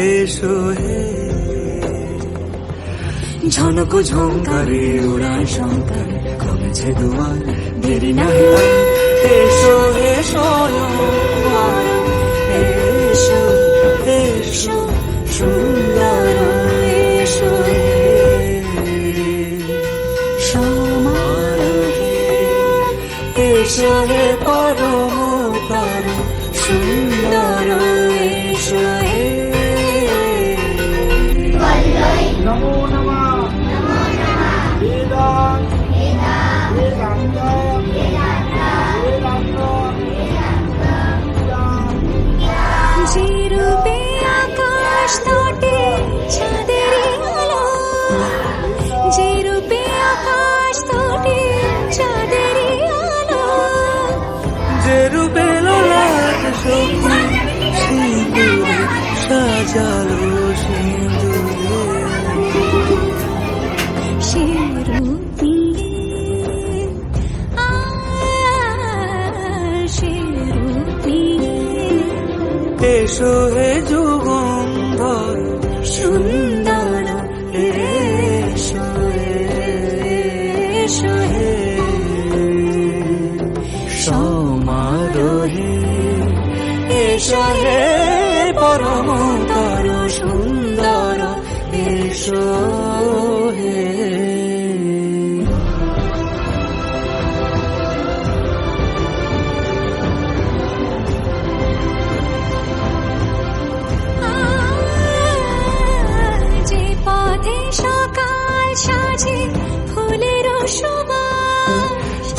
এসো হে ঝনক ঝঙ্কারে উড়ান শঙ্কার কমেছে দুয়ার দেরি নাহি আর এসো হে স্বয়ং এসো এসো সুন্দর এসো হে সমারোহে এসো হে পরমকার সুন্দর এসো হে নমো নমঃ বেদান্ত যে রূপে আকাশ তটে চাঁদের আলো, যে রূপে আকাশ তটে চাঁদের আলো, যে রূপে লোলাট সখী সিঁদুরে সাজালো সিঁদুরে সে রূপ নিয়ে সে রূপ নিয়ে এসো হে যুগন্ধর সুন্দর এসো এসো হে সমারোহে এসো হে পরমতর সুন্দর এসো হে যে পথে সকাল সাজে ফুলের সুবাস,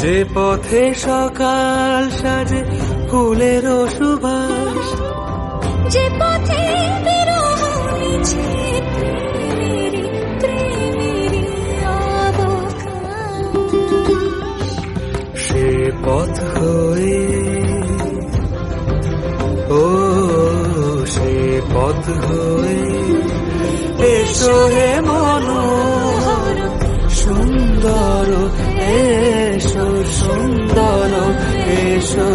যে পথে সকাল সাজে ফুলের সুবাস, যে পথে বিরহ মিছে প্রেমেরই প্রেমেরই অবকাশ, সে পথ হয়ে ও সে পথ হয়ে এসো হে মনোহর সুন্দর এসো সুন্দর এসো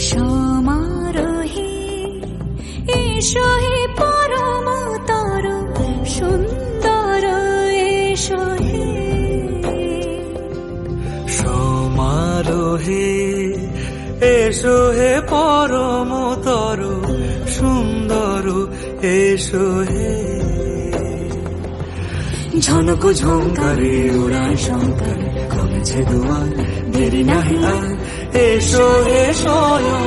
সমারোহে এসো হে পরমতর সুন্দর এসো হে সমারোহে এসো হে পরমতর সুন্দর এসো হে ঝনক ঝঙ্কারে উড়ান শঙ্কার কমেছে দুয়ার দেরি নাহি আর এসো হে স্বয়ং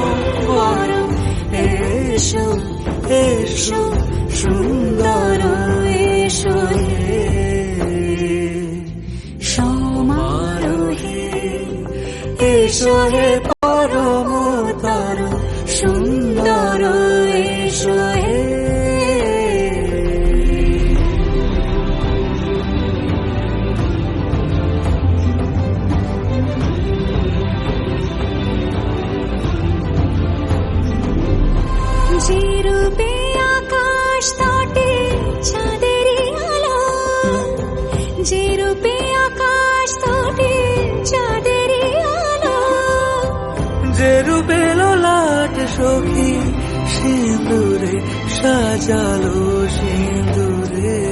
এসো এসো সুন্দর এসো হে সমারোহে এসো হে পরমতর সুন্দর এসো হে যে রূপে আকাশ তটে চাঁদের আলো, যে রূপে আকাশ তটে চাঁদের আলো, যে রূপে লোলাট সখী সিঁদুরে সাজালো সিঁদুরে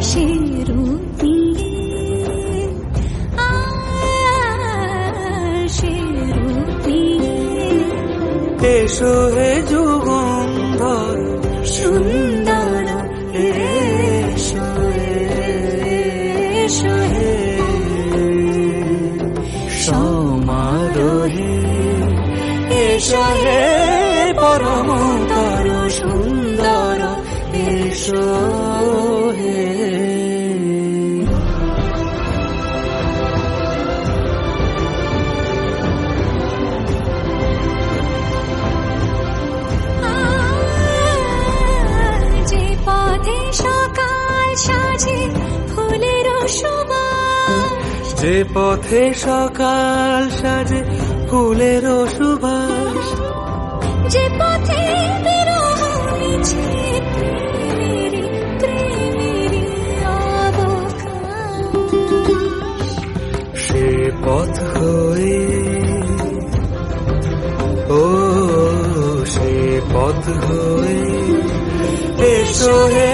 সে রূপ নিয়ে সে রূপ নিয়ে এসো হে যুগন্ধর সুন্দর এসো এসো হে সমারোহে এসো হে পরমতর সুন্দর এসো হে যে পথে সকাল সাজে ফুলের সুবাস, যে পথে সকাল সাজে ফুলের সুবাস, যে পথে বিরহ মিছে প্রেমেরই প্রেমেরই অবকাশ। সে পথ হয়ে, ও সে পথ হয়ে এসো হে